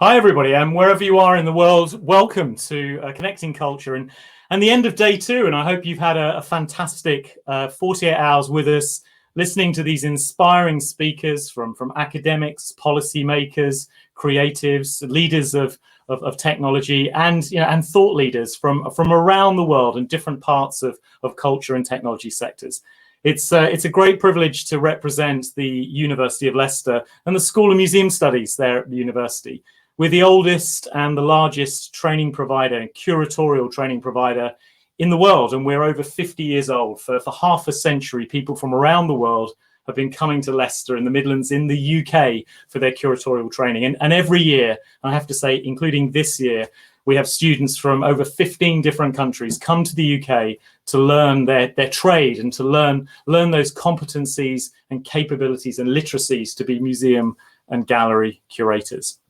Hi, everybody, and wherever you are in the world, welcome to Connecting Culture and the end of day two. And I hope you've had a fantastic 48 hours with us, listening to these inspiring speakers from academics, policymakers, creatives, leaders of technology, and thought leaders from around the world and different parts of culture and technology sectors. It's a great privilege to represent the University of Leicester and the School of Museum Studies there at the university. We're the oldest and the largest training provider, curatorial training provider in the world, and we're over 50 years old. For half a century, people from around the world have been coming to Leicester in the Midlands in the UK for their curatorial training. And every year, I have to say, including this year, we have students from over 15 different countries come to the UK to learn their trade and to learn those competencies and capabilities and literacies to be museum and gallery curators.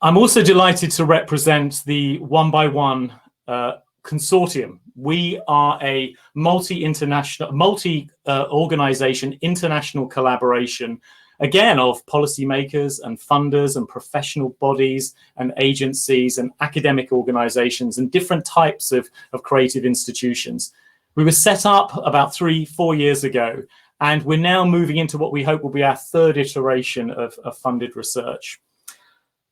I'm also delighted to represent the One by One consortium. We are a multi-organization, international collaboration, again, of policymakers and funders and professional bodies and agencies and academic organizations and different types of creative institutions. We were set up about 3-4 years ago, and we're now moving into what we hope will be our third iteration of funded research.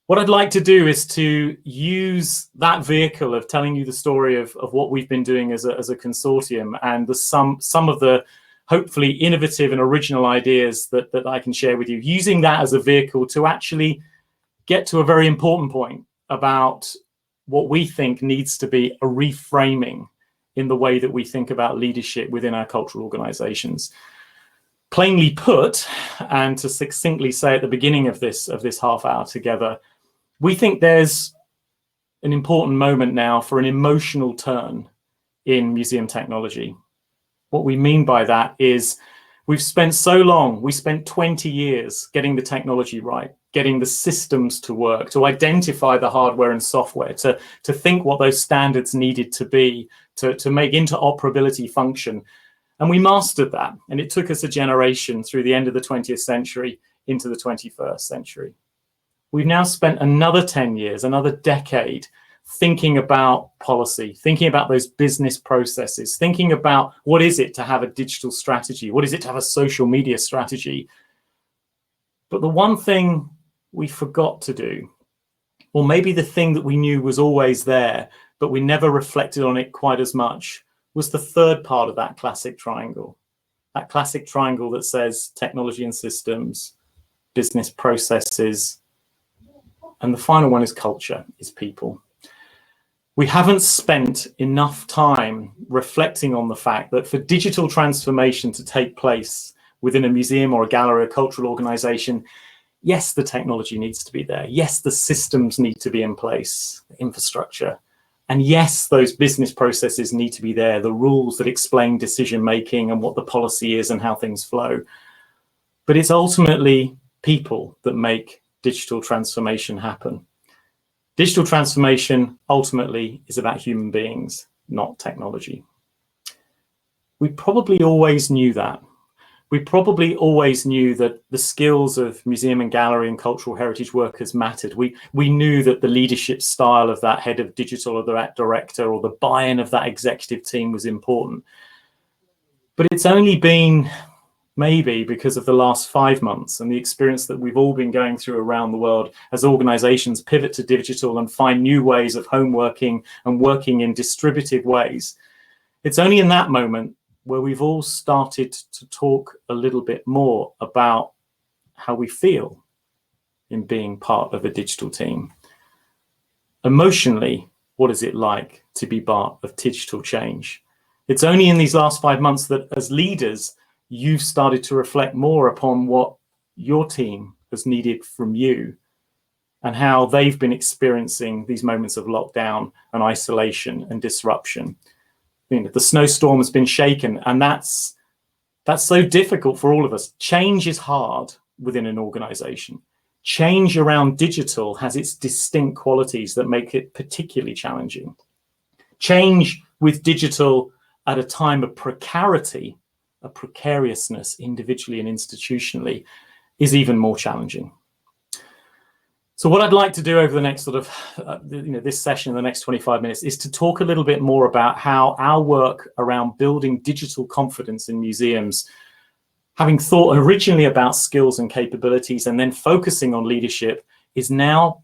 What I'd like to do is to use that vehicle of telling you the story of what we've been doing as a consortium and some of the hopefully innovative and original ideas that I can share with you, using that as a vehicle to actually get to a very important point about what we think needs to be a reframing in the way that we think about leadership within our cultural organizations. Plainly put, and to succinctly say at the beginning of this half hour together, we think there's an important moment now for an emotional turn in museum technology. What we mean by that is we've spent so long, we spent 20 years getting the technology right, getting the systems to work, to identify the hardware and software, to think what those standards needed to be, to make interoperability function. And we mastered that. And it took us a generation through the end of the 20th century into the 21st century. We've now spent another 10 years, another decade, thinking about policy, thinking about those business processes, thinking about what is it to have a digital strategy? What is it to have a social media strategy? But the one thing we forgot to do, or maybe the thing that we knew was always there, but we never reflected on it quite as much, was the third part of that classic triangle. That classic triangle that says technology and systems, business processes, and the final one is culture, is people. We haven't spent enough time reflecting on the fact that for digital transformation to take place within a museum or a gallery or cultural organization, yes, the technology needs to be there. Yes, the systems need to be in place, the infrastructure. And yes, those business processes need to be there, the rules that explain decision-making and what the policy is and how things flow. But it's ultimately people that make digital transformation happen. Digital transformation ultimately is about human beings, not technology. We probably always knew that. We probably always knew that the skills of museum and gallery and cultural heritage workers mattered. We knew that the leadership style of that head of digital or that director or the buy-in of that executive team was important. But it's only been maybe because of the last 5 months and the experience that we've all been going through around the world as organizations pivot to digital and find new ways of home working and working in distributed ways. It's only in that moment where we've all started to talk a little bit more about how we feel in being part of a digital team. Emotionally, what is it like to be part of digital change? It's only in these last 5 months that as leaders, you've started to reflect more upon what your team has needed from you and how they've been experiencing these moments of lockdown and isolation and disruption. The snowstorm has been shaken, and that's so difficult for all of us. Change is hard within an organization. Change around digital has its distinct qualities that make it particularly challenging. Change with digital at a time of precarity, a precariousness individually and institutionally, is even more challenging. So what I'd like to do over the next sort of, this session, the next 25 minutes, is to talk a little bit more about how our work around building digital confidence in museums, having thought originally about skills and capabilities and then focusing on leadership, is now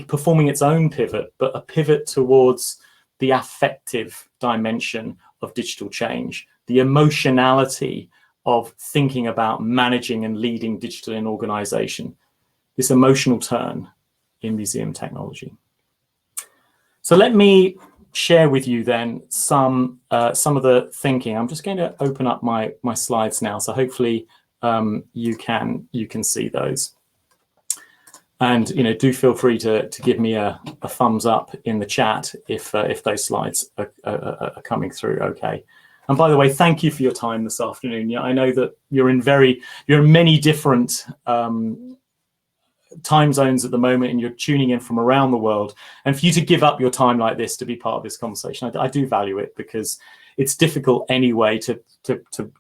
performing its own pivot, but a pivot towards the affective dimension of digital change, the emotionality of thinking about managing and leading digital in organization, this emotional turn in museum technology. So let me share with you then some of the thinking. I'm just going to open up my slides now, so hopefully you can see those. And do feel free to give me a thumbs up in the chat if those slides are coming through okay. And by the way, thank you for your time this afternoon. Yeah, I know that you're in many different time zones at the moment, and you're tuning in from around the world. And for you to give up your time like this to be part of this conversation, I do value it, because it's difficult anyway to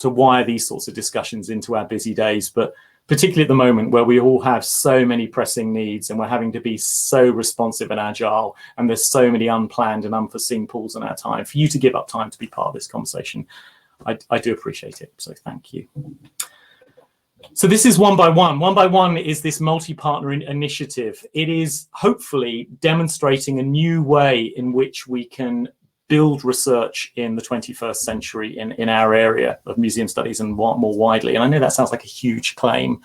wire these sorts of discussions into our busy days. But particularly at the moment where we all have so many pressing needs and we're having to be so responsive and agile, and there's so many unplanned and unforeseen pulls in our time, for you to give up time to be part of this conversation, I do appreciate it. So thank you. So this is One by One. One by One is this multi-partner initiative. It is hopefully demonstrating a new way in which we can build research in the 21st century in our area of museum studies and more widely. And I know that sounds like a huge claim,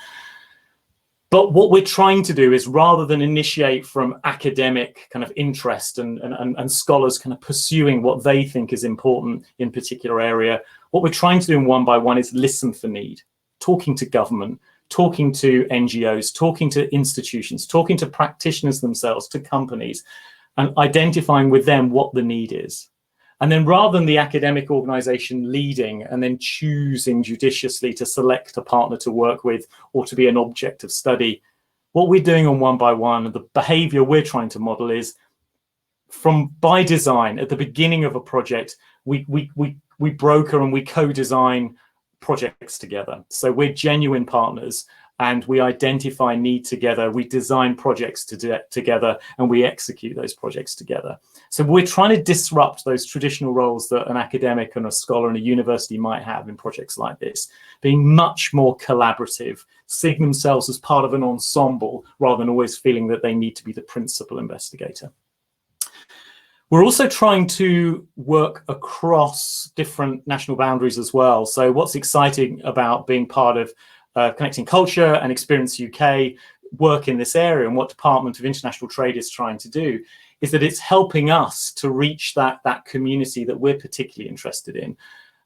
but what we're trying to do is, rather than initiate from academic kind of interest and scholars kind of pursuing what they think is important in a particular area, what we're trying to do in One by One is listen for need. Talking to government, talking to NGOs, talking to institutions, talking to practitioners themselves, to companies, and identifying with them what the need is. And then, rather than the academic organization leading and then choosing judiciously to select a partner to work with or to be an object of study, what we're doing on One by One, the behavior we're trying to model, is by design, at the beginning of a project, we broker and we co-design projects together. So we're genuine partners, and we identify need together, we design projects together, and we execute those projects together. So we're trying to disrupt those traditional roles that an academic and a scholar in a university might have in projects like this, being much more collaborative, seeing themselves as part of an ensemble rather than always feeling that they need to be the principal investigator. We're also trying to work across different national boundaries as well. So what's exciting about being part of Connecting Culture and Experience UK work in this area, and what Department of International Trade is trying to do, is that it's helping us to reach that community that we're particularly interested in.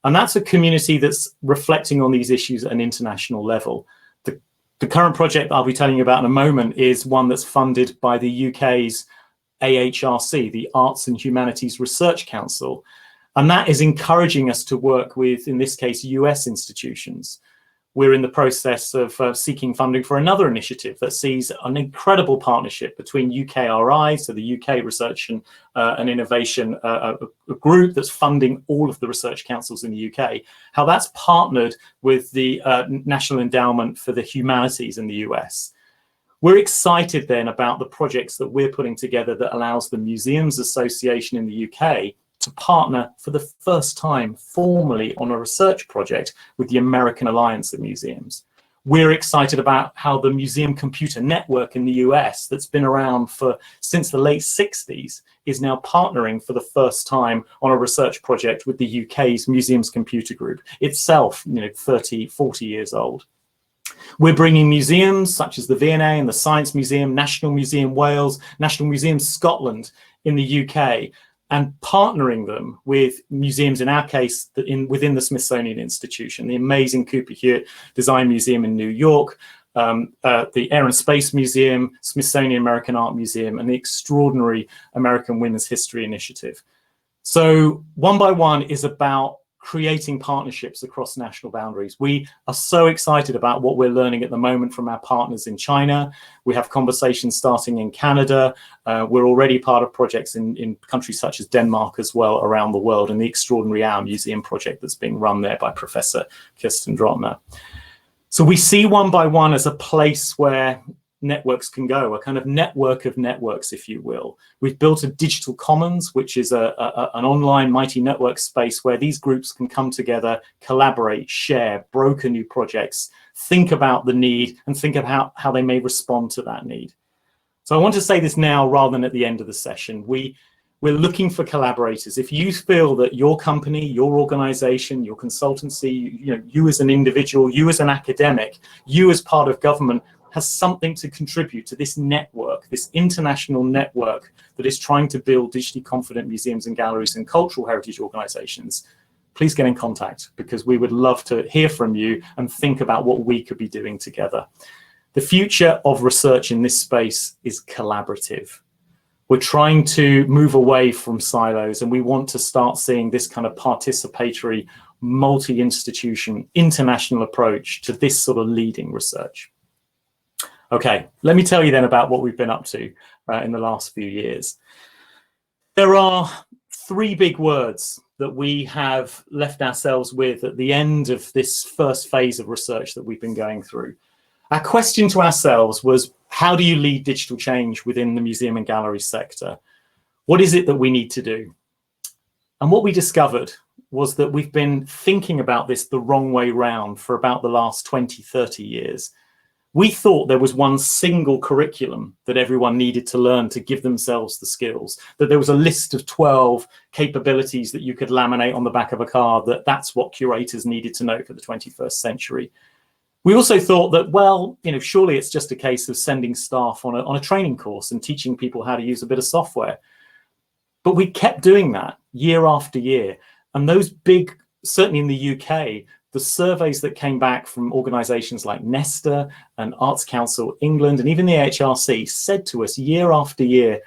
And that's a community that's reflecting on these issues at an international level. The current project I'll be telling you about in a moment is one that's funded by the UK's AHRC, the Arts and Humanities Research Council. And that is encouraging us to work with, in this case, US institutions. We're in the process of seeking funding for another initiative that sees an incredible partnership between UKRI, so the UK Research and Innovation a group that's funding all of the research councils in the UK, how that's partnered with the National Endowment for the Humanities in the US. We're excited then about the projects that we're putting together that allows the Museums Association in the UK to partner for the first time formally on a research project with the American Alliance of Museums. We're excited about how the Museum Computer Network in the US, that's been around since the late 60s, is now partnering for the first time on a research project with the UK's Museums Computer Group, itself 30, 40 years old. We're bringing museums such as the V&A and the Science Museum, National Museum Wales, National Museum Scotland in the UK, and partnering them with museums, in our case, within the Smithsonian Institution, the amazing Cooper Hewitt Design Museum in New York, the Air and Space Museum, Smithsonian American Art Museum, and the extraordinary American Women's History Initiative. So One by One is about creating partnerships across national boundaries. We are so excited about what we're learning at the moment from our partners in China. We have conversations starting in Canada. We're already part of projects in countries such as Denmark as well around the world, and the Extraordinary Hour Museum project that's being run there by Professor Kirsten Drotner. So we see One by One as a place where networks can go, a kind of network of networks, if you will. We've built a digital commons, which is an online mighty network space where these groups can come together, collaborate, share, broker new projects, think about the need, and think of how they may respond to that need. So I want to say this now rather than at the end of the session. We're looking for collaborators. If you feel that your company, your organization, your consultancy, you as an individual, you as an academic, you as part of government has something to contribute to this network, this international network that is trying to build digitally confident museums and galleries and cultural heritage organizations, please get in contact, because we would love to hear from you and think about what we could be doing together. The future of research in this space is collaborative. We're trying to move away from silos, and we want to start seeing this kind of participatory, multi-institution, international approach to this sort of leading research. Okay, let me tell you then about what we've been up to in the last few years. There are three big words that we have left ourselves with at the end of this first phase of research that we've been going through. Our question to ourselves was, how do you lead digital change within the museum and gallery sector? What is it that we need to do? And what we discovered was that we've been thinking about this the wrong way round for about the last 20, 30 years. We thought there was one single curriculum that everyone needed to learn to give themselves the skills, that there was a list of 12 capabilities that you could laminate on the back of a card, that's what curators needed to know for the 21st century. We also thought that, well, surely it's just a case of sending staff on a training course and teaching people how to use a bit of software. But we kept doing that year after year. And those big, certainly in the UK, the surveys that came back from organizations like Leicester and Arts Council England and even the HRC said to us year after year,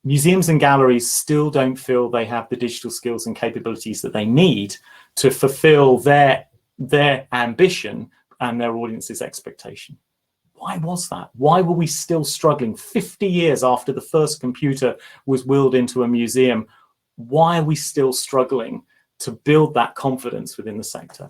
museums and galleries still don't feel they have the digital skills and capabilities that they need to fulfill their ambition and their audience's expectation. Why was that? Why were we still struggling 50 years after the first computer was wheeled into a museum? Why are we still struggling to build that confidence within the sector?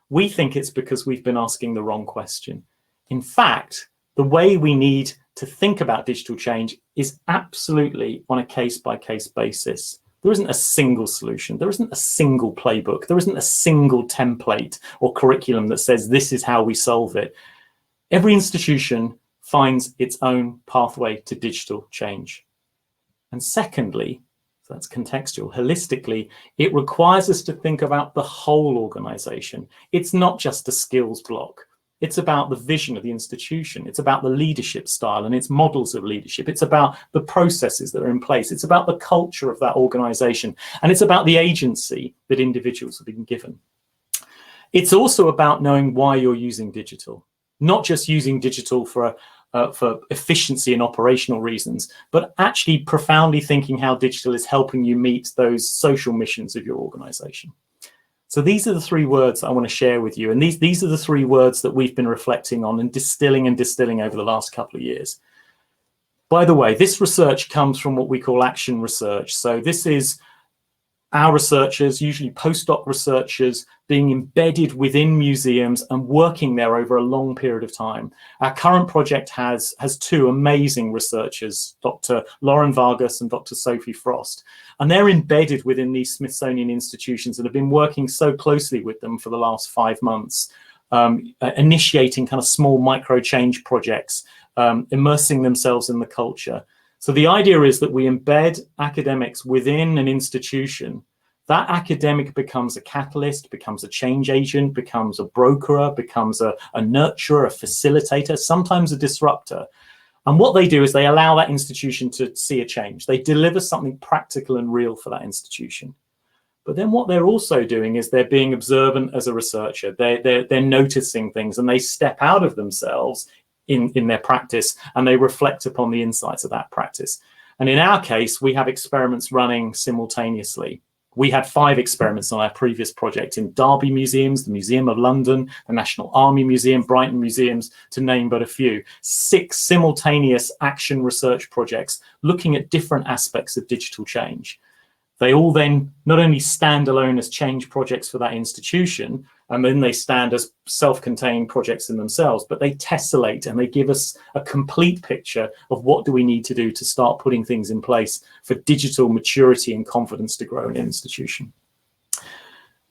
We think it's because we've been asking the wrong question. In fact, the way we need to think about digital change is absolutely on a case-by-case basis. There isn't a single solution. There isn't a single playbook. There isn't a single template or curriculum that says this is how we solve it. Every institution finds its own pathway to digital change. And secondly, so that's contextual, holistically, it requires us to think about the whole organization. It's not just a skills block. It's about the vision of the institution. It's about the leadership style and its models of leadership. It's about the processes that are in place. It's about the culture of that organization. And it's about the agency that individuals have been given. It's also about knowing why you're using digital, not just using digital for efficiency and operational reasons, but actually profoundly thinking how digital is helping you meet those social missions of your organization. So these are the three words I want to share with you. And these are the three words that we've been reflecting on and distilling over the last couple of years. By the way, this research comes from what we call action research. So this is our researchers, usually postdoc researchers, being embedded within museums and working there over a long period of time. Our current project has two amazing researchers, Dr. Lauren Vargas and Dr. Sophie Frost. And they're embedded within these Smithsonian institutions and have been working so closely with them for the last 5 months, initiating kind of small micro change projects, immersing themselves in the culture. So the idea is that we embed academics within an institution. That academic becomes a catalyst, becomes a change agent, becomes a broker, becomes a nurturer, a facilitator, sometimes a disruptor. And what they do is they allow that institution to see a change. They deliver something practical and real for that institution. But then what they're also doing is they're being observant as a researcher. They're noticing things, and they step out of themselves in their practice, and they reflect upon the insights of that practice. And in our case, we have experiments running simultaneously. We had 5 experiments on our previous project in Derby Museums, the Museum of London, the National Army Museum, Brighton Museums, to name but a few. 6 simultaneous action research projects looking at different aspects of digital change. They all then not only stand alone as change projects for that institution, and then they stand as self-contained projects in themselves, but they tessellate and they give us a complete picture of what do we need to do to start putting things in place for digital maturity and confidence to grow in an institution.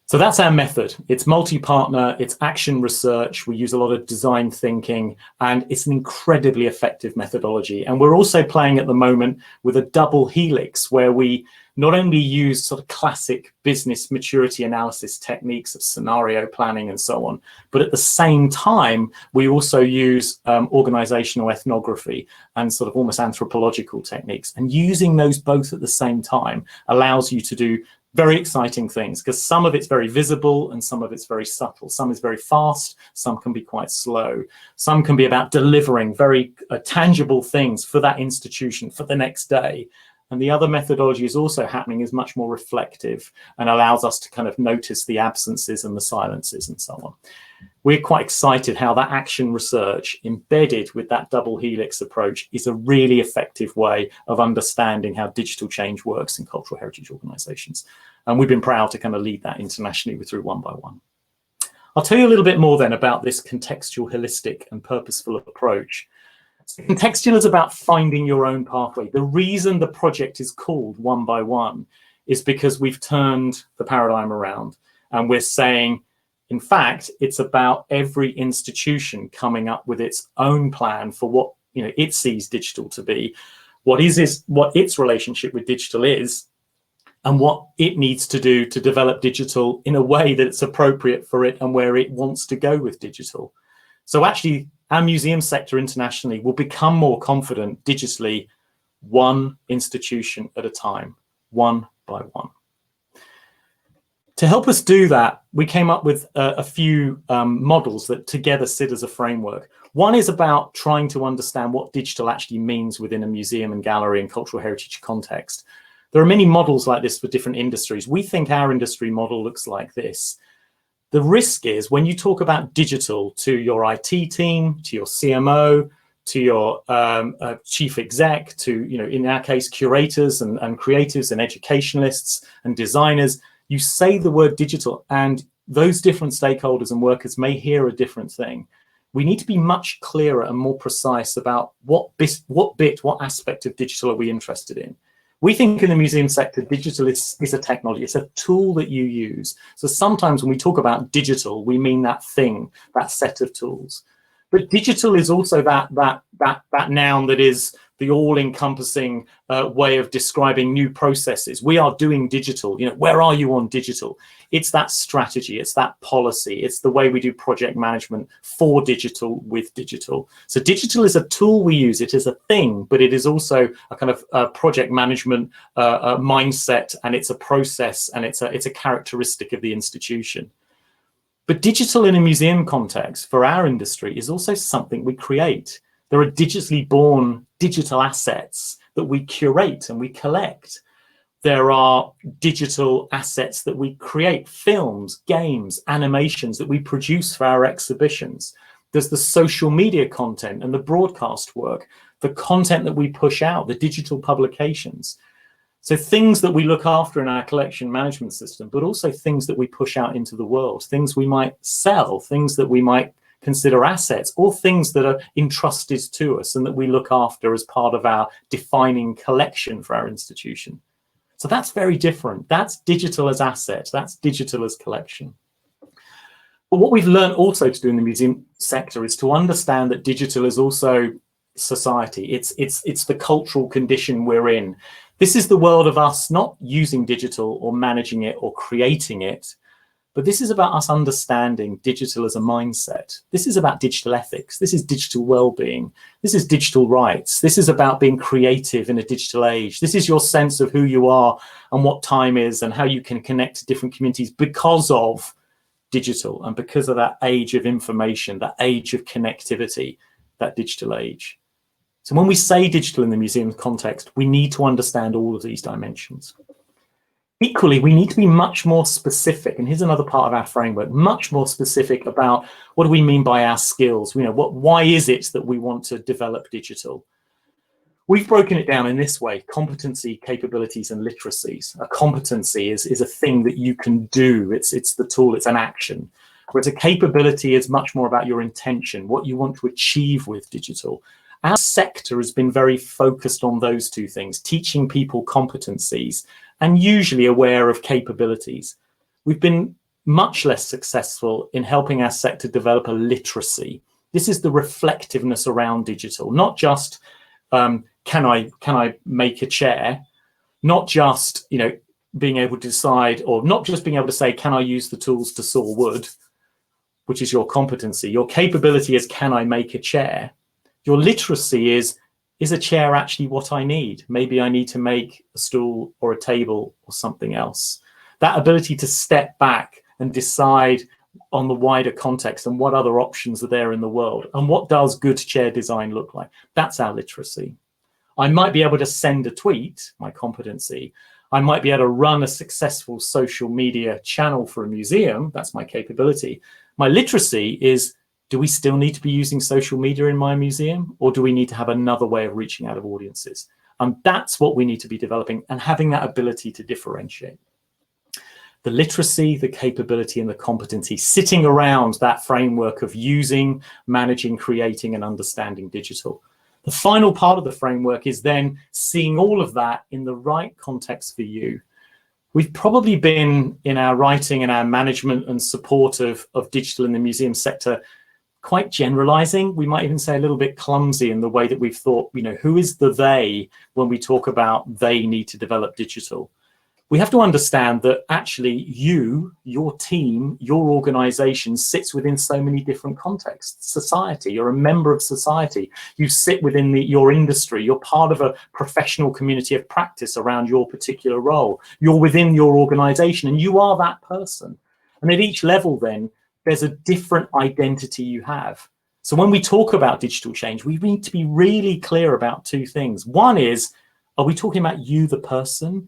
So that's our method. It's multi-partner, it's action research, we use a lot of design thinking, and it's an incredibly effective methodology. And we're also playing at the moment with a double helix, where we not only use sort of classic business maturity analysis techniques of scenario planning and so on, but at the same time, we also use organizational ethnography and sort of almost anthropological techniques. And using those both at the same time allows you to do very exciting things, because some of it's very visible and some of it's very subtle. Some is very fast, some can be quite slow. Some can be about delivering very tangible things for that institution for the next day. And the other methodology is also happening, is much more reflective and allows us to kind of notice the absences and the silences and so on. We're quite excited how that action research embedded with that double helix approach is a really effective way of understanding how digital change works in cultural heritage organizations. And we've been proud to kind of lead that internationally through One by One. I'll tell you a little bit more then about this contextual, holistic and purposeful approach. So contextual is about finding your own pathway. The reason the project is called One by One is because we've turned the paradigm around and we're saying, in fact, it's about every institution coming up with its own plan for what it sees digital to be, what its relationship with digital is, and what it needs to do to develop digital in a way that it's appropriate for it and where it wants to go with digital. So actually, our museum sector internationally will become more confident digitally, one institution at a time, one by one. To help us do that, we came up with a few models that together sit as a framework. One is about trying to understand what digital actually means within a museum and gallery and cultural heritage context. There are many models like this for different industries. We think our industry model looks like this. The risk is when you talk about digital to your IT team, to your CMO, to your chief exec, to, in our case, curators and creatives and educationalists and designers, you say the word digital and those different stakeholders and workers may hear a different thing. We need to be much clearer and more precise about what aspect of digital are we interested in. We think in the museum sector, digital is a technology. It's a tool that you use. So sometimes when we talk about digital, we mean that thing, that set of tools. But digital is also that noun that is the all-encompassing way of describing new processes. We are doing digital. Where are you on digital? It's that strategy. It's that policy. It's the way we do project management for digital with digital. So digital is a tool we use. It is a thing, but it is also a kind of project management mindset, and it's a process, and it's a characteristic of the institution. But digital in a museum context for our industry is also something we create. There are digitally born digital assets that we curate and we collect. There are digital assets that we create, films, games, animations that we produce for our exhibitions. There's the social media content and the broadcast work, the content that we push out, the digital publications. So things that we look after in our collection management system, but also things that we push out into the world, things we might sell, things that we might consider assets, or things that are entrusted to us and that we look after as part of our defining collection for our institution. So that's very different. That's digital as assets. That's digital as collection. But what we've learned also to do in the museum sector is to understand that digital is also society. It's the cultural condition we're in. This is the world of us not using digital or managing it or creating it, but this is about us understanding digital as a mindset. This is about digital ethics. This is digital well-being. This is digital rights. This is about being creative in a digital age. This is your sense of who you are and what time is and how you can connect to different communities because of digital and because of that age of information, that age of connectivity, that digital age. So when we say digital in the museum context, we need to understand all of these dimensions. Equally, we need to be much more specific, and here's another part of our framework, much more specific about what do we mean by our skills? Why is it that we want to develop digital? We've broken it down in this way: competency, capabilities, and literacies. A competency is a thing that you can do. It's the tool, it's an action. whereas a capability is much more about your intention, what you want to achieve with digital. Our sector has been very focused on those two things, teaching people competencies and usually aware of capabilities. We've been much less successful in helping our sector develop a literacy. This is the reflectiveness around digital, not just can I make a chair, not just being able to decide, or not just being able to say, can I use the tools to saw wood, which is your competency. Your capability is, can I make a chair? Your literacy is a chair actually what I need? Maybe I need to make a stool or a table or something else. That ability to step back and decide on the wider context and what other options are there in the world and what does good chair design look like. That's our literacy. I might be able to send a tweet, my competency. I might be able to run a successful social media channel for a museum. That's my capability. My literacy is, do we still need to be using social media in my museum, or do we need to have another way of reaching out of audiences? And that's what we need to be developing, and having that ability to differentiate. The literacy, the capability, and the competency sitting around that framework of using, managing, creating, and understanding digital. The final part of the framework is then seeing all of that in the right context for you. We've probably been, in our writing and our management and support of digital in the museum sector, quite generalizing. We might even say a little bit clumsy in the way that we've thought, who is the they when we talk about they need to develop digital? We have to understand that actually you, your team, your organization sits within so many different contexts. Society, you're a member of society. You sit within your industry. You're part of a professional community of practice around your particular role. You're within your organization and you are that person. And at each level then, there's a different identity you have. So when we talk about digital change, we need to be really clear about two things. One is, are we talking about you, the person,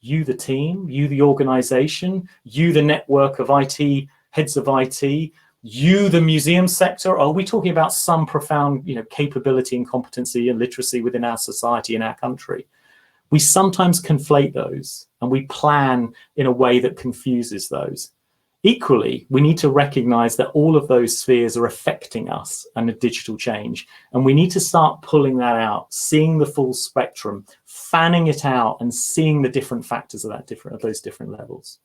you, the team, you, the organization, you, the network of IT, heads of IT, you, the museum sector? Or are we talking about some profound, capability and competency and literacy within our society and our country? We sometimes conflate those and we plan in a way that confuses those. Equally, we need to recognize that all of those spheres are affecting us and a digital change. And we need to start pulling that out, seeing the full spectrum, fanning it out and seeing the different factors of those different levels.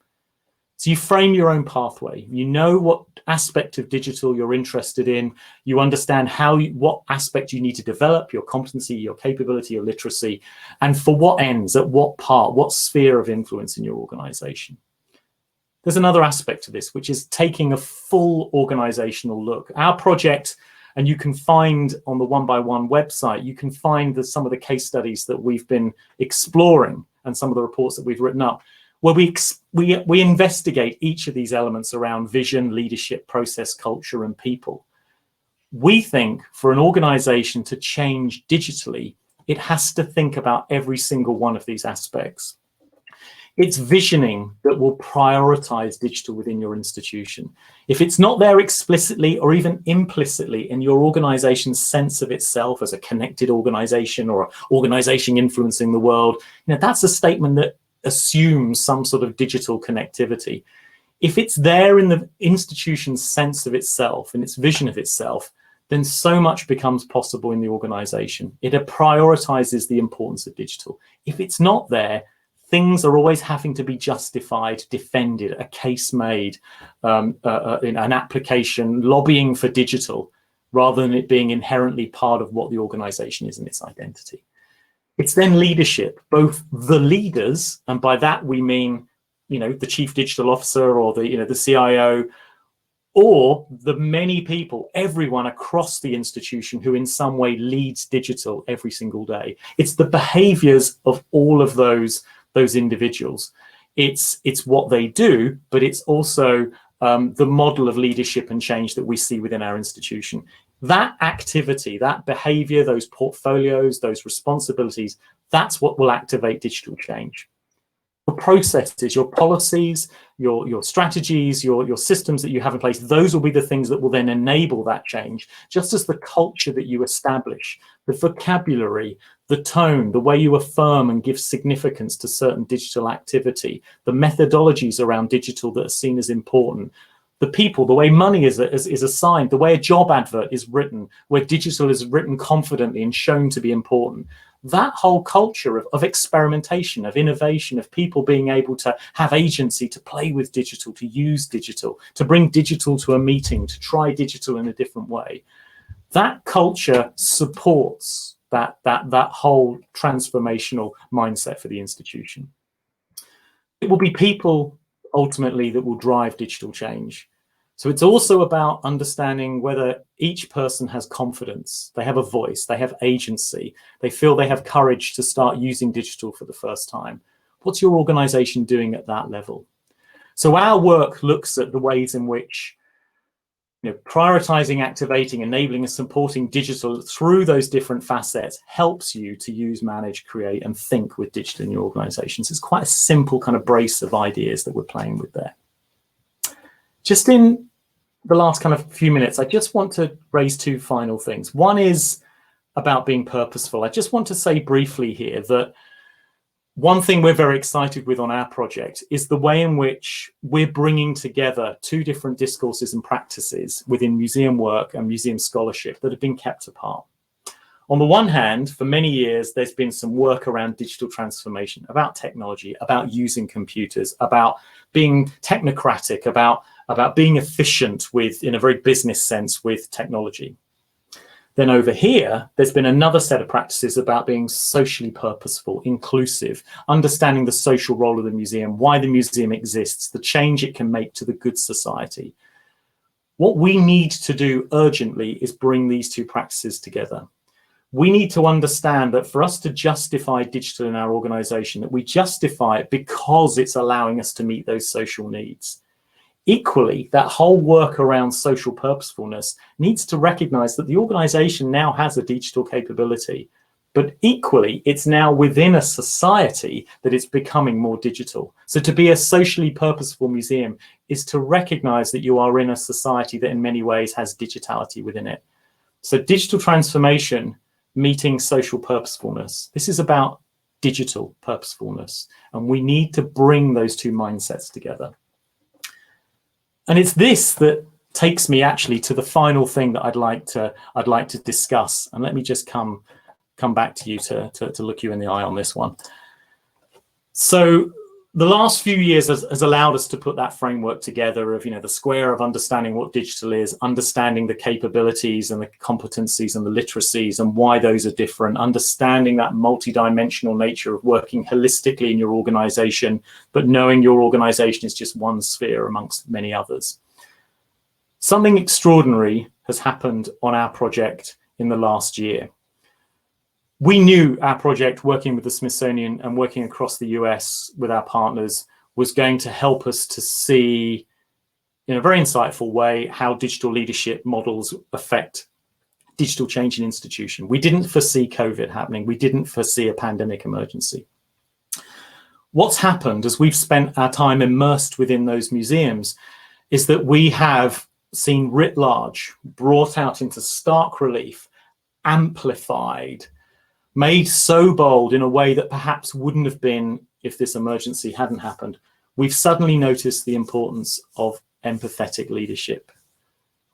So you frame your own pathway. You know what aspect of digital you're interested in. You understand what aspect you need to develop, your competency, your capability, your literacy, and for what ends, at what part, what sphere of influence in your organization. There's another aspect to this, which is taking a full organizational look. Our project, and you can find on the One by One website, you can find some of the case studies that we've been exploring and some of the reports that we've written up, where we investigate each of these elements around vision, leadership, process, culture, and people. We think for an organization to change digitally, it has to think about every single one of these aspects. It's visioning that will prioritize digital within your institution. If it's not there explicitly or even implicitly in your organization's sense of itself as a connected organization or an organization influencing the world, that's a statement that assumes some sort of digital connectivity. If it's there in the institution's sense of itself and its vision of itself, then so much becomes possible in the organization. It prioritizes the importance of digital. If it's not there, things are always having to be justified, defended, a case made, in an application, lobbying for digital, rather than it being inherently part of what the organization is and its identity. It's then leadership, both the leaders, and by that we mean, the chief digital officer or the CIO, or the many people, everyone across the institution who in some way leads digital every single day. It's the behaviors of all of those individuals. It's what they do, but it's also the model of leadership and change that we see within our institution. That activity, that behavior, those portfolios, those responsibilities, that's what will activate digital change. Your processes, your policies, your strategies, your systems that you have in place, those will be the things that will then enable that change, just as the culture that you establish, the vocabulary, the tone, the way you affirm and give significance to certain digital activity, the methodologies around digital that are seen as important, the people, the way money is assigned, the way a job advert is written, where digital is written confidently and shown to be important. That whole culture of experimentation, of innovation, of people being able to have agency, to play with digital, to use digital, to bring digital to a meeting, to try digital in a different way. That culture supports that whole transformational mindset for the institution. It will be people ultimately that will drive digital change. So it's also about understanding whether each person has confidence, they have a voice, they have agency, they feel they have courage to start using digital for the first time. What's your organization doing at that level? So our work looks at the ways in which, prioritizing, activating, enabling and supporting digital through those different facets helps you to use, manage, create and think with digital in your organizations. It's quite a simple kind of brace of ideas that we're playing with there. Just in the last kind of few minutes, I just want to raise two final things. One is about being purposeful. I just want to say briefly here that one thing we're very excited with on our project is the way in which we're bringing together two different discourses and practices within museum work and museum scholarship that have been kept apart. On the one hand, for many years, there's been some work around digital transformation, about technology, about using computers, about being technocratic, about being efficient with, in a very business sense, with technology. Then over here, there's been another set of practices about being socially purposeful, inclusive, understanding the social role of the museum, why the museum exists, the change it can make to the good society. What we need to do urgently is bring these two practices together. We need to understand that for us to justify digital in our organization, that we justify it because it's allowing us to meet those social needs. Equally, that whole work around social purposefulness needs to recognize that the organization now has a digital capability, but equally, it's now within a society that it's becoming more digital. So to be a socially purposeful museum is to recognize that you are in a society that in many ways has digitality within it. So digital transformation meeting social purposefulness. This is about digital purposefulness, and we need to bring those two mindsets together. And it's this that takes me actually to the final thing that I'd like to discuss. And let me just come back to you to look you in the eye on this one. So the last few years has allowed us to put that framework together of, the square of understanding what digital is, understanding the capabilities and the competencies and the literacies and why those are different, understanding that multidimensional nature of working holistically in your organization, but knowing your organization is just one sphere amongst many others. Something extraordinary has happened on our project in the last year. We knew our project, working with the Smithsonian and working across the US with our partners, was going to help us to see in a very insightful way how digital leadership models affect digital change in institution. We didn't foresee COVID happening. We didn't foresee a pandemic emergency. What's happened as we've spent our time immersed within those museums is that we have seen writ large, brought out into stark relief, amplified, made so bold in a way that perhaps wouldn't have been if this emergency hadn't happened. We've suddenly noticed the importance of empathetic leadership.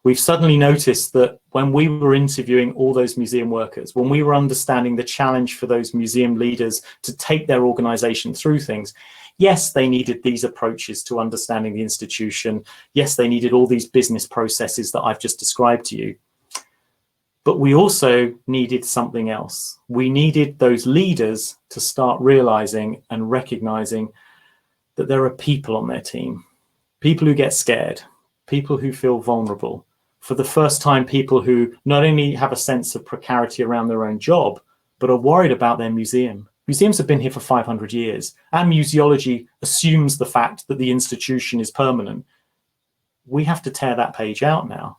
We've suddenly noticed that when we were interviewing all those museum workers, when we were understanding the challenge for those museum leaders to take their organization through things, yes, they needed these approaches to understanding the institution. Yes, they needed all these business processes that I've just described to you. But we also needed something else. We needed those leaders to start realizing and recognizing that there are people on their team, people who get scared, people who feel vulnerable. For the first time, people who not only have a sense of precarity around their own job, but are worried about their museum. Museums have been here for 500 years. Our museology assumes the fact that the institution is permanent. We have to tear that page out now.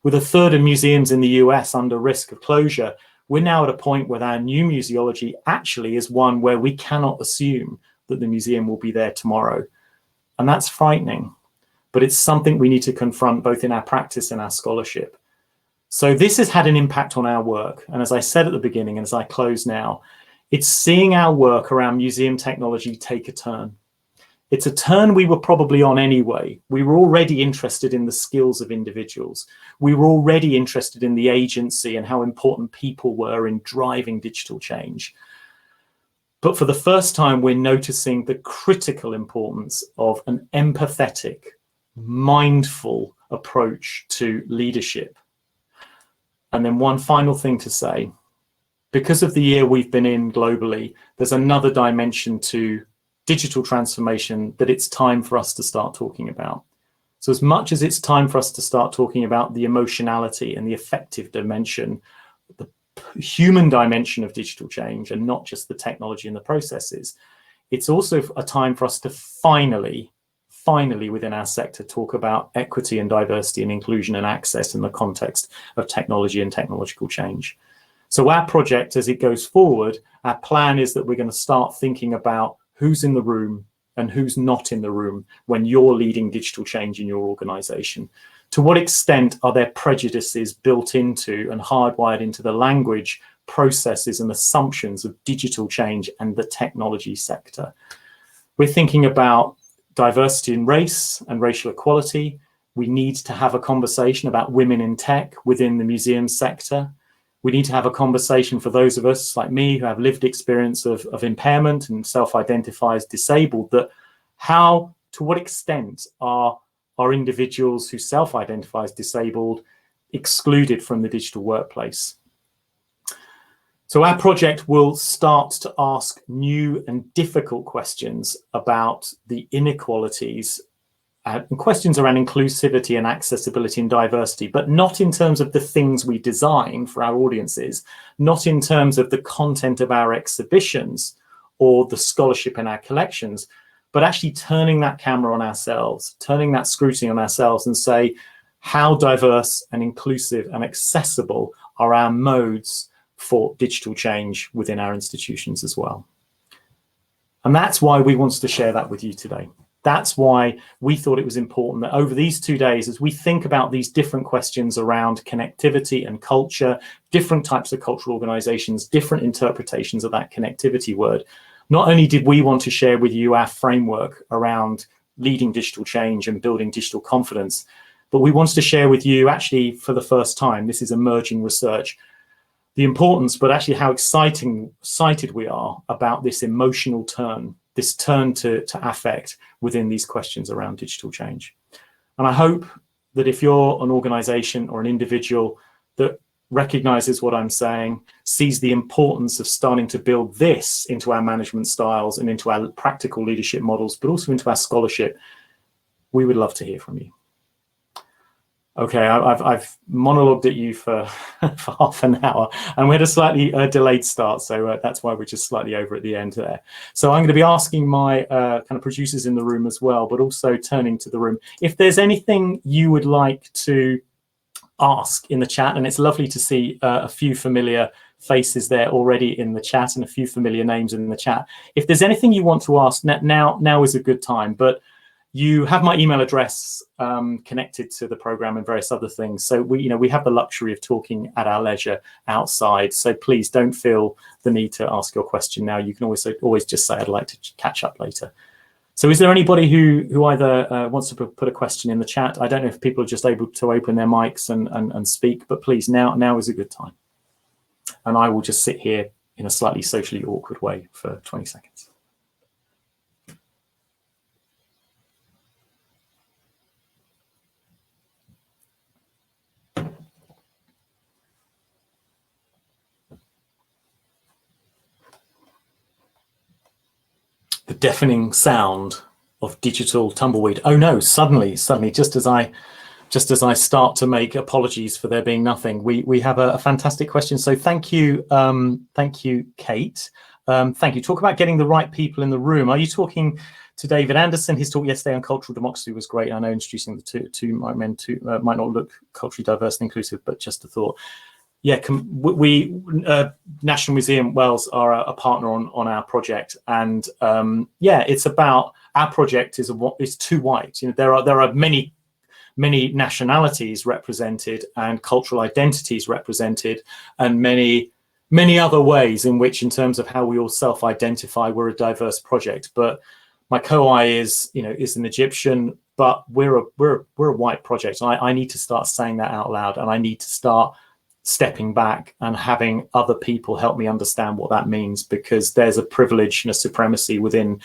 With a third of museums in the US under risk of closure, we're now at a point where our new museology actually is one where we cannot assume that the museum will be there tomorrow. And that's frightening, but it's something we need to confront both in our practice and our scholarship. So this has had an impact on our work. And as I said at the beginning, and as I close now, it's seeing our work around museum technology take a turn. It's a turn we were probably on anyway. We were already interested in the skills of individuals. We were already interested in the agency and how important people were in driving digital change. But for the first time, we're noticing the critical importance of an empathetic, mindful approach to leadership. And then one final thing to say, because of the year we've been in globally, there's another dimension to digital transformation that it's time for us to start talking about. So as much as it's time for us to start talking about the emotionality and the affective dimension, the human dimension of digital change, and not just the technology and the processes, it's also a time for us to finally within our sector talk about equity and diversity and inclusion and access in the context of technology and technological change. So our project, as it goes forward, our plan is that we're going to start thinking about who's in the room and who's not in the room when you're leading digital change in your organization. To what extent are there prejudices built into and hardwired into the language, processes and assumptions of digital change and the technology sector? We're thinking about diversity in race and racial equality. We need to have a conversation about women in tech within the museum sector. We need to have a conversation for those of us like me who have lived experience of impairment and self-identify as disabled, that to what extent are individuals who self-identify as disabled excluded from the digital workplace? So our project will start to ask new and difficult questions about the inequalities and questions around inclusivity and accessibility and diversity, but not in terms of the things we design for our audiences, not in terms of the content of our exhibitions or the scholarship in our collections, but actually turning that camera on ourselves, turning that scrutiny on ourselves and say, how diverse and inclusive and accessible are our modes for digital change within our institutions as well? And that's why we wanted to share that with you today. That's why we thought it was important that over these 2 days, as we think about these different questions around connectivity and culture, different types of cultural organizations, different interpretations of that connectivity word, not only did we want to share with you our framework around leading digital change and building digital confidence, but we wanted to share with you, actually for the first time, this is emerging research, the importance, but actually how excited we are about this emotional turn, this turn to affect within these questions around digital change. And I hope that if you're an organization or an individual that recognizes what I'm saying, sees the importance of starting to build this into our management styles and into our practical leadership models, but also into our scholarship, we would love to hear from you. Okay, I've monologued at you for half an hour, and we had a slightly delayed start, so that's why we're just slightly over at the end there. So I'm going to be asking my kind of producers in the room as well, but also turning to the room. If there's anything you would like to ask in the chat, and it's lovely to see a few familiar faces there already in the chat and a few familiar names in the chat. If there's anything you want to ask, now is a good time, but you have my email address connected to the program and various other things. So we have the luxury of talking at our leisure outside. So please don't feel the need to ask your question now. You can always just say, I'd like to catch up later. So is there anybody who either wants to put a question in the chat? I don't know if people are just able to open their mics and speak, but please, now is a good time. And I will just sit here in a slightly socially awkward way for 20 seconds. The deafening sound of digital tumbleweed. Oh no, suddenly, just as I start to make apologies for there being nothing, we have a fantastic question. So thank you, Kate. Thank you. Talk about getting the right people in the room. Are you talking to David Anderson? His talk yesterday on cultural democracy was great. I know introducing the two might not look culturally diverse and inclusive, but just a thought. Yeah, we National Museum Wales are a partner on our project, and yeah, it's about our project is too white. There are many nationalities represented and cultural identities represented, and many other ways in which, in terms of how we all self-identify, we're a diverse project. But My co-I is an Egyptian, but we're a white project. I need to start saying that out loud, and I need to start stepping back and having other people help me understand what that means, because there's a privilege and a supremacy within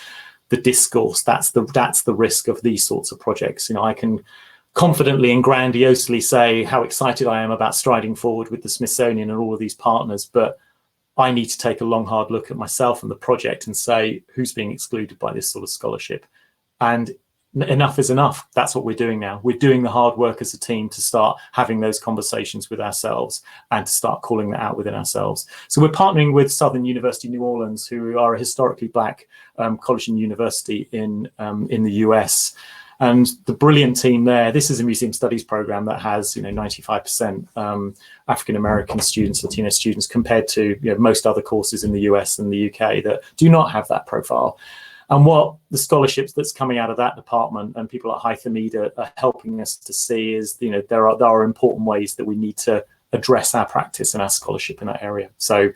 the discourse. That's the risk of these sorts of projects. I can confidently and grandiosely say how excited I am about striding forward with the Smithsonian and all of these partners, but I need to take a long, hard look at myself and the project and say, who's being excluded by this sort of scholarship? And enough is enough. That's what we're doing now. We're doing the hard work as a team to start having those conversations with ourselves and to start calling that out within ourselves. So we're partnering with Southern University New Orleans, who are a historically black college and university in the US. And the brilliant team there, this is a museum studies program that has 95% African-American students, Latino students, compared to most other courses in the US and the UK that do not have that profile. And what the scholarships that's coming out of that department and people at Hythamed are helping us to see is, there are important ways that we need to address our practice and our scholarship in that area. So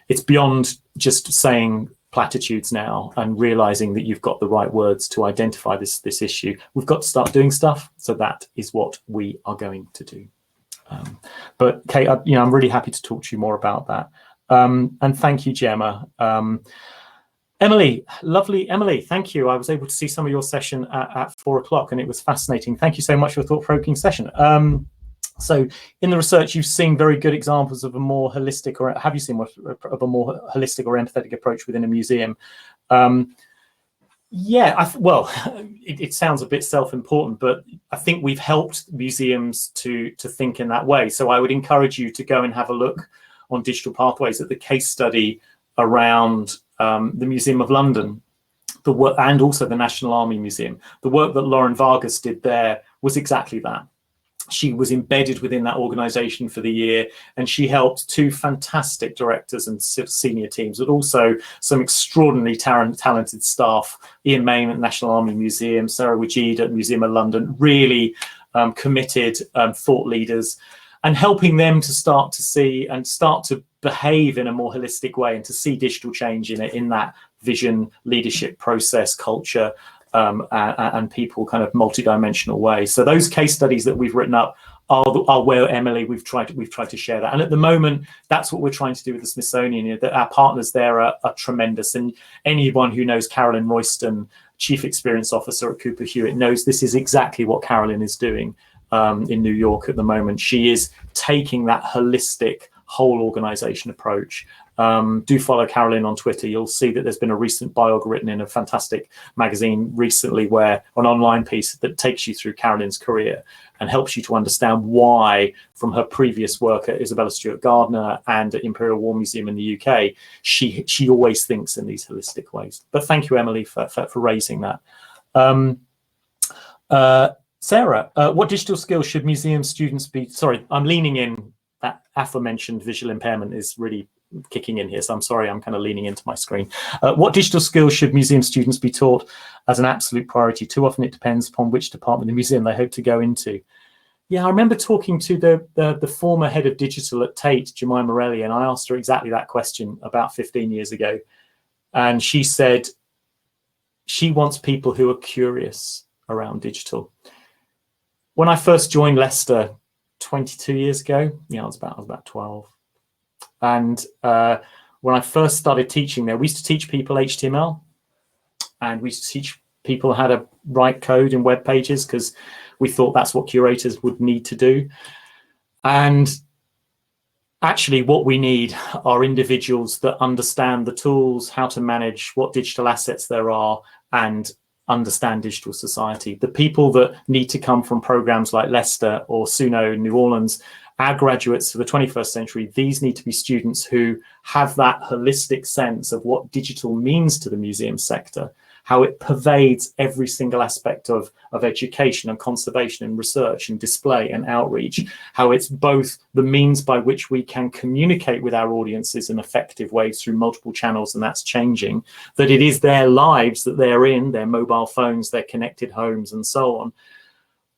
it's beyond just saying platitudes now and realizing that you've got the right words to identify this issue. We've got to start doing stuff. So that is what we are going to do. But Kate, I'm really happy to talk to you more about that. And thank you, Gemma. Emily, lovely Emily, thank you. I was able to see some of your session at 4 o'clock and it was fascinating. Thank you so much for a thought-provoking session. So in the research, you've seen very good examples of a more holistic, or have you seen of a more holistic or empathetic approach within a museum? Yeah, it sounds a bit self-important, but I think we've helped museums to think in that way. So I would encourage you to go and have a look on Digital Pathways at the case study around the Museum of London, and also the National Army Museum. The work that Lauren Vargas did there was exactly that. She was embedded within that organization for the year, and she helped two fantastic directors and senior teams, but also some extraordinarily talented staff. Ian Main at National Army Museum, Sarah Wajid at Museum of London, really committed thought leaders, and helping them to start to see and start to behave in a more holistic way and to see digital change in that vision, leadership, process, culture, and people kind of multidimensional way. So those case studies that we've written up are where, Emily, we've tried to share that. And at the moment, that's what we're trying to do with the Smithsonian. That our partners there are tremendous. And anyone who knows Carolyn Royston, Chief Experience Officer at Cooper Hewitt, knows this is exactly what Carolyn is doing in New York at the moment. She is taking that holistic whole organization approach. Do follow Carolyn on Twitter. You'll see that there's been a recent biog written in a fantastic magazine recently, where an online piece that takes you through Carolyn's career and helps you to understand why, from her previous work at Isabella Stewart Gardner and at Imperial War Museum in the UK, she always thinks in these holistic ways. But thank you, Emily, for raising that. Sarah, what digital skills should museum students be? Sorry, I'm leaning in. That aforementioned visual impairment is really kicking in here, so I'm sorry, I'm kind of leaning into my screen. What digital skills should museum students be taught as an absolute priority? Too often it depends upon which department in the museum they hope to go into. Yeah, I remember talking to the former head of digital at Tate, Jemima Morelli, and I asked her exactly that question about 15 years ago. And she said she wants people who are curious around digital. When I first joined Leicester 22 years ago, I was about 12. And when I first started teaching there, we used to teach people HTML, and we used to teach people how to write code in web pages, because we thought that's what curators would need to do. And actually what we need are individuals that understand the tools, how to manage what digital assets there are, and understand digital society. The people that need to come from programs like Leicester or Suno, New Orleans, our graduates for the 21st century, these need to be students who have that holistic sense of what digital means to the museum sector, how it pervades every single aspect of education and conservation and research and display and outreach, how it's both the means by which we can communicate with our audiences in effective ways through multiple channels, and that's changing, that it is their lives that they're in, their mobile phones, their connected homes and so on.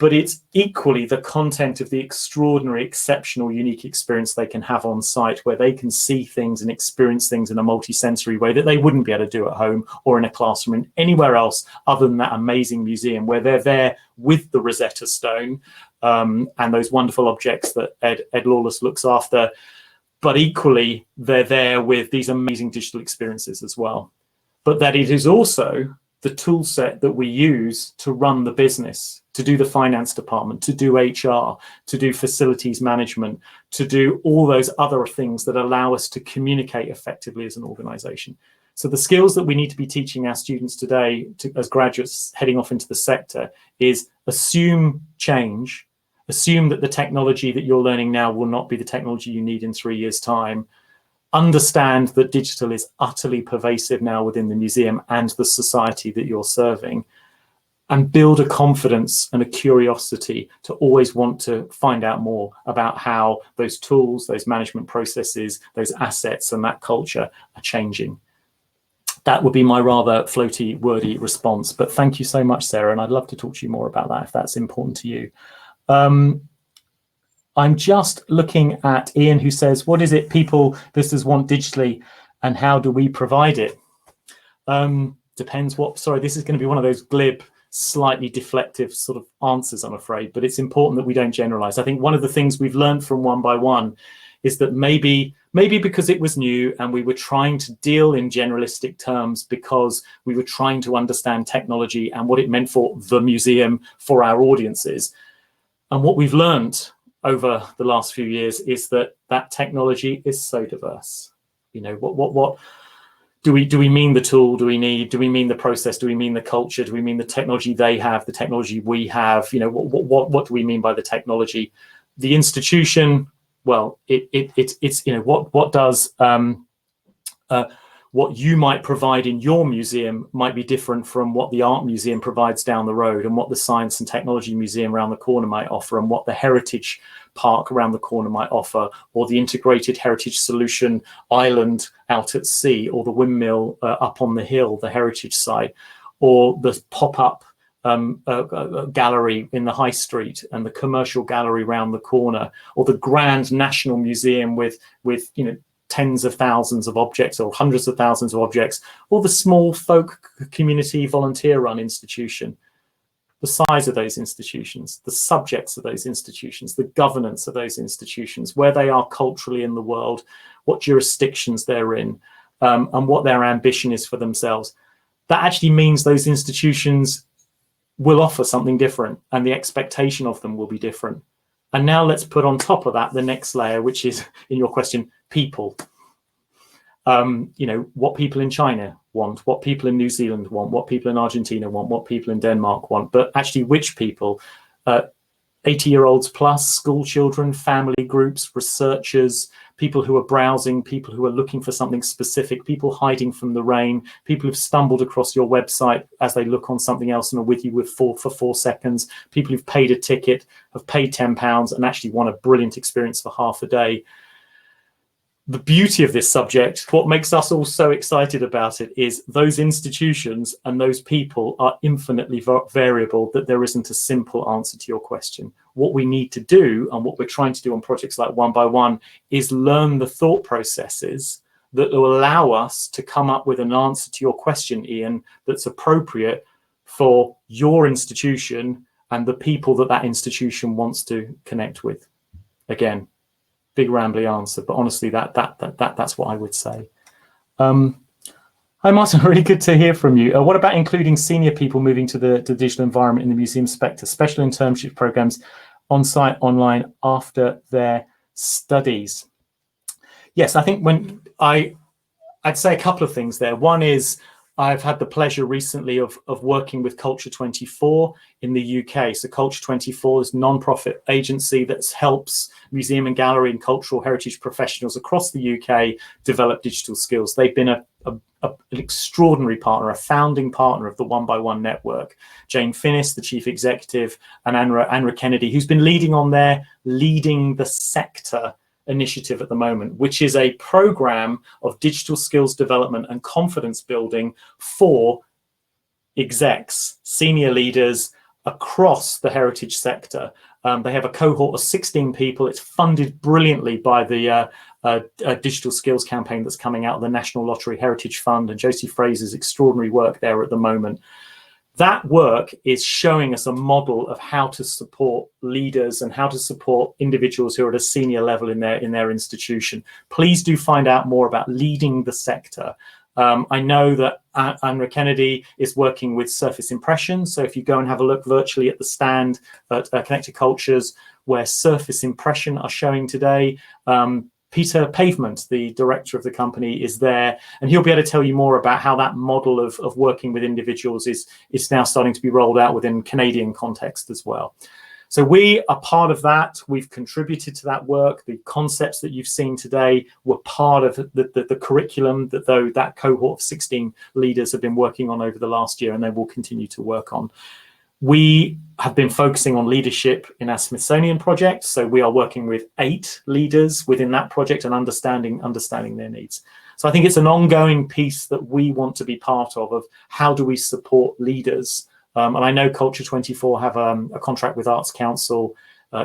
but it's equally the content of the extraordinary, exceptional, unique experience they can have on site, where they can see things and experience things in a multi-sensory way that they wouldn't be able to do at home or in a classroom anywhere else other than that amazing museum, where they're there with the Rosetta Stone and those wonderful objects that Ed Lawless looks after, but equally they're there with these amazing digital experiences as well. But that it is also the tool set that we use to run the business, to do the finance department, to do HR, to do facilities management, to do all those other things that allow us to communicate effectively as an organization. So the skills that we need to be teaching our students today as graduates heading off into the sector is assume change, assume that the technology that you're learning now will not be the technology you need in 3 years' time. Understand that digital is utterly pervasive now within the museum and the society that you're serving, and build a confidence and a curiosity to always want to find out more about how those tools, those management processes, those assets and that culture are changing. That would be my rather floaty, wordy response. But thank you so much, Sarah, and I'd love to talk to you more about that if that's important to you. I'm just looking at Ian, who says, what is it people visitors want digitally and how do we provide it? Depends what, sorry, this is going to be one of those glib, slightly deflective sort of answers, I'm afraid, but it's important that we don't generalize. I think one of the things we've learned from One by One is that maybe because it was new and we were trying to deal in generalistic terms because we were trying to understand technology and what it meant for the museum, for our audiences. And what we've learned over the last few years is that technology is so diverse. You know, what do we mean the tool? Do we mean the process? Do we mean the culture? Do we mean the technology they have, the technology we have? You know, what do we mean by the technology? The institution, well, it's you know, what does what you might provide in your museum might be different from what the art museum provides down the road, and what the science and technology museum around the corner might offer, and what the heritage park around the corner might offer, or the integrated heritage solution island out at sea, or the windmill up on the hill, the heritage side, or the pop-up gallery in the high street and the commercial gallery around the corner, or the grand national museum with you know, tens of thousands of objects or hundreds of thousands of objects, or the small folk community volunteer run institution. The size of those institutions, the subjects of those institutions, the governance of those institutions, where they are culturally in the world, what jurisdictions they're in, and what their ambition is for themselves. That actually means those institutions will offer something different, and the expectation of them will be different. And now let's put on top of that the next layer, which is, in your question, people. You know, what people in China want, what people in New Zealand want, what people in Argentina want, what people in Denmark want, but actually which people, 80-year-olds plus, school children, family groups, researchers, people who are browsing, people who are looking for something specific, people hiding from the rain, people who've stumbled across your website as they look on something else and are with you for 4 seconds, people who've paid a ticket, have paid £10 and actually want a brilliant experience for half a day. The beauty of this subject, what makes us all so excited about it, is those institutions and those people are infinitely variable, that there isn't a simple answer to your question. What we need to do, and what we're trying to do on projects like One by One, is learn the thought processes that will allow us to come up with an answer to your question, Ian, that's appropriate for your institution and the people that that institution wants to connect with. Again, big rambly answer, but honestly, that's what I would say. Hi, Martin, really good to hear from you. What about including senior people moving to the digital environment in the museum sector, special internship programs, on-site, online, after their studies? Yes, I think I'd say a couple of things there. One is, I've had the pleasure recently of working with Culture 24 in the UK. So Culture 24 is a non-profit agency that helps museum and gallery and cultural heritage professionals across the UK develop digital skills. They've been an extraordinary partner, a founding partner of the One by One network. Jane Finnis, the chief executive, and Anra Kennedy, who's been leading on their Leading the Sector initiative at the moment, which is a program of digital skills development and confidence building for execs, senior leaders, across the heritage sector. They have a cohort of 16 people. It's funded brilliantly by the digital skills campaign that's coming out of the National Lottery Heritage Fund and Josie Fraser's extraordinary work there at the moment. That work is showing us a model of how to support leaders and how to support individuals who are at a senior level in their institution. Please do find out more about leading the sector. I know that Anna Kennedy is working with surface impression. So if you go and have a look virtually at the stand at Connected Cultures, where surface impression are showing today, Peter Pavement, the director of the company, is there, and he'll be able to tell you more about how that model of working with individuals is now starting to be rolled out within Canadian context as well. So we are part of that. We've contributed to that work. The concepts that you've seen today were part of the curriculum that cohort of 16 leaders have been working on over the last year, and they will continue to work on. We have been focusing on leadership in our Smithsonian project. So we are working with 8 leaders within that project and understanding their needs. So I think it's an ongoing piece that we want to be part of how do we support leaders. And I know Culture 24 have a contract with Arts Council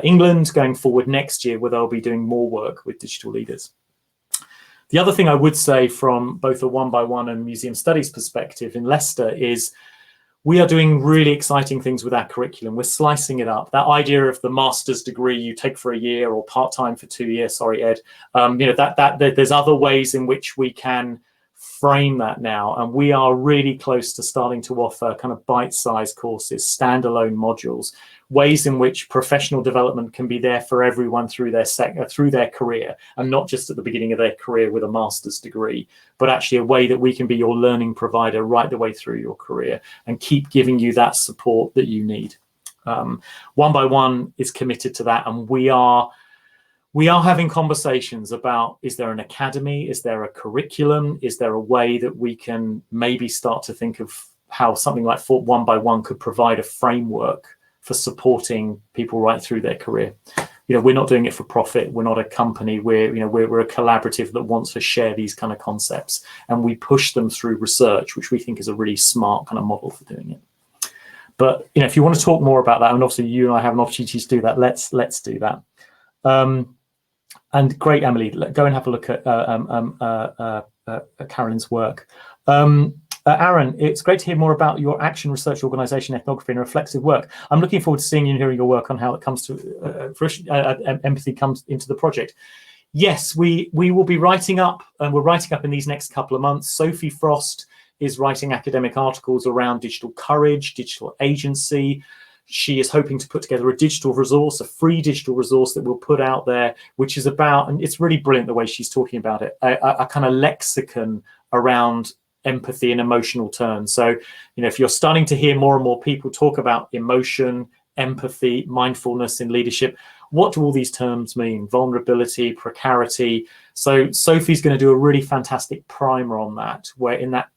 England going forward next year, where they'll be doing more work with digital leaders. The other thing I would say from both a 1x1 and museum studies perspective in Leicester is we are doing really exciting things with our curriculum. We're slicing it up. That idea of the master's degree you take for a year or part-time for 2 years, sorry, Ed, there's other ways in which we can frame that now. And we are really close to starting to offer kind of bite-sized courses, standalone modules, ways in which professional development can be there for everyone through their career, and not just at the beginning of their career with a master's degree, but actually a way that we can be your learning provider right the way through your career and keep giving you that support that you need. 1x1 is committed to that, and we are having conversations about, is there an academy? Is there a curriculum? Is there a way that we can maybe start to think of how something like 1x1 could provide a framework for supporting people right through their career? We're not doing it for profit. We're not a company. We're a collaborative that wants to share these kind of concepts, and we push them through research, which we think is a really smart kind of model for doing it. But if you want to talk more about that, and obviously you and I have an opportunity to do that, let's do that. And great, Emily, go and have a look at Carolyn's work. Aaron, it's great to hear more about your action research organisation, ethnography and reflexive work. I'm looking forward to seeing you and hearing your work on how it comes to fruition, empathy comes into the project. Yes, we will be writing up, and we're writing up in these next couple of months. Sophie Frost is writing academic articles around digital courage, digital agency. She is hoping to put together a digital resource, a free digital resource that we'll put out there, which is about, and it's really brilliant the way she's talking about it, a kind of lexicon around empathy in emotional terms. So, if you're starting to hear more and more people talk about emotion, empathy, mindfulness in leadership, what do all these terms mean? Vulnerability, precarity. So Sophie's going to do a really fantastic primer on that, where in that,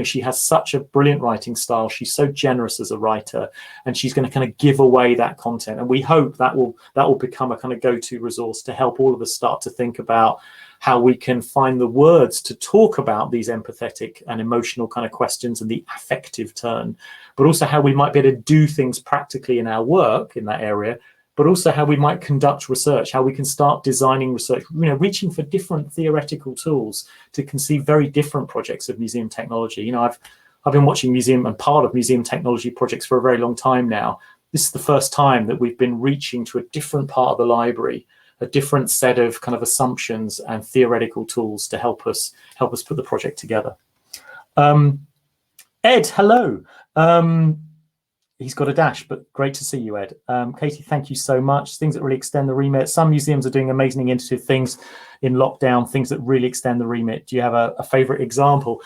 she has such a brilliant writing style. She's so generous as a writer, and she's going to kind of give away that content. And we hope that will become a kind of go-to resource to help all of us start to think about how we can find the words to talk about these empathetic and emotional kind of questions and the affective turn, but also how we might be able to do things practically in our work in that area, but also how we might conduct research, how we can start designing research, reaching for different theoretical tools to conceive very different projects of museum technology. I've been watching museum and part of museum technology projects for a very long time now. This is the first time that we've been reaching to a different part of the library, a different set of kind of assumptions and theoretical tools to help us put the project together. Ed, hello. He's got a dash, but great to see you, Ed. Katie, thank you so much. Things that really extend the remit. Some museums are doing amazing innovative things in lockdown, things that really extend the remit. Do you have a favorite example?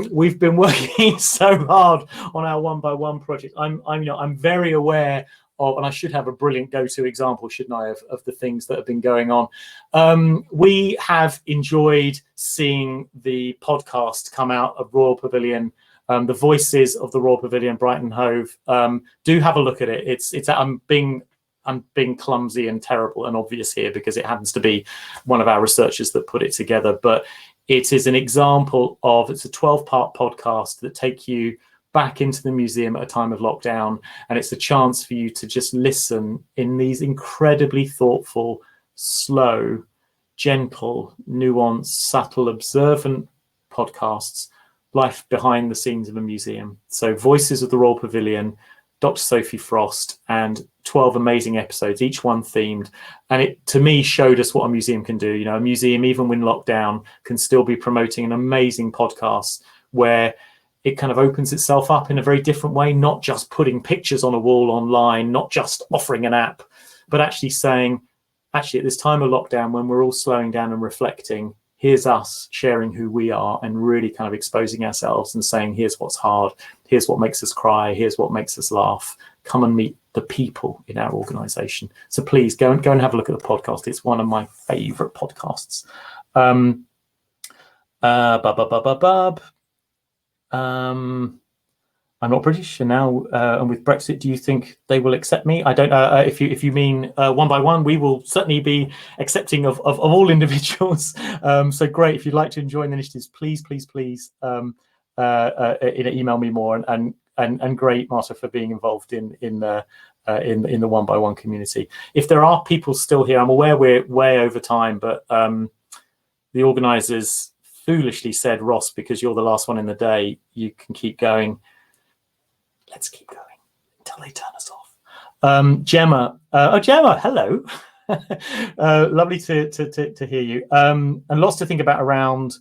We've been working so hard on our 1x1 project. I'm very aware of, and I should have a brilliant go-to example, shouldn't I, of the things that have been going on. We have enjoyed seeing the podcast come out of Royal Pavilion, the Voices of the Royal Pavilion, Brighton Hove. Do have a look at it. I'm being clumsy and terrible and obvious here because it happens to be one of our researchers that put it together, but it is an example of, it's a 12-part podcast that take you back into the museum at a time of lockdown, and it's a chance for you to just listen in these incredibly thoughtful, slow, gentle, nuanced, subtle, observant podcasts, life behind the scenes of a museum. So Voices of the Royal Pavilion, Dr. Sophie Frost, and 12 amazing episodes, each one themed. And it, to me, showed us what a museum can do. You know, a museum, even when lockdown, can still be promoting an amazing podcast where it kind of opens itself up in a very different way, not just putting pictures on a wall online, not just offering an app, but actually saying, actually, at this time of lockdown, when we're all slowing down and reflecting, here's us sharing who we are and really kind of exposing ourselves and saying, here's what's hard, here's what makes us cry, here's what makes us laugh. Come and meet the people in our organization. So please go and have a look at the podcast. It's one of my favorite podcasts. I'm not British, and now and with Brexit, do you think they will accept me? I don't know. If you mean one by one, we will certainly be accepting of all individuals. So great. If you'd like to join the initiatives, please email me more. And great, Marta, for being involved in the one by one community. If there are people still here, I'm aware we're way over time, but the organisers foolishly said, Ross, because you're the last one in the day, you can keep going. Let's keep going until they turn us off. Gemma, Gemma, hello. Lovely to hear you. And lots to think about around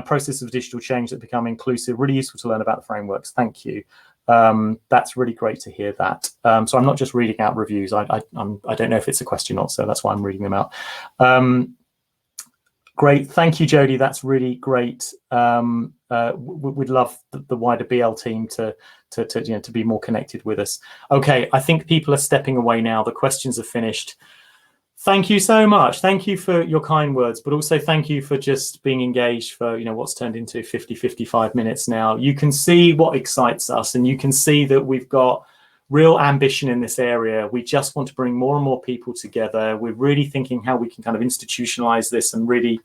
process of digital change that become inclusive. Really useful to learn about the frameworks. Thank you. That's really great to hear that. So I'm not just reading out reviews. I don't know if it's a question or not, so that's why I'm reading them out. Great, thank you, Jodie. That's really great. We'd love the wider BL team to be more connected with us. Okay, I think people are stepping away now. The questions are finished. Thank you so much. Thank you for your kind words, but also thank you for just being engaged for what's turned into 55 minutes now. You can see what excites us, and you can see that we've got real ambition in this area. We just want to bring more and more people together. We're really thinking how we can kind of institutionalize this and really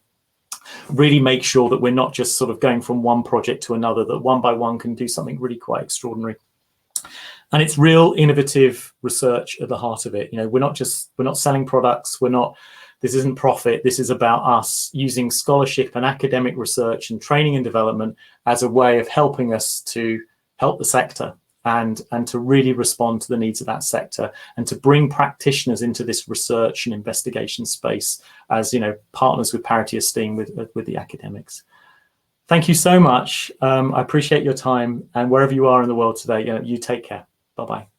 make sure that we're not just sort of going from one project to another, that one by one can do something really quite extraordinary. And it's real innovative research at the heart of it. We're not selling products. This isn't profit. This is about us using scholarship and academic research and training and development as a way of helping us to help the sector and to really respond to the needs of that sector, and to bring practitioners into this research and investigation space as partners with parity esteem with the academics. Thank you so much. I appreciate your time, and wherever you are in the world today, you take care. Bye-bye.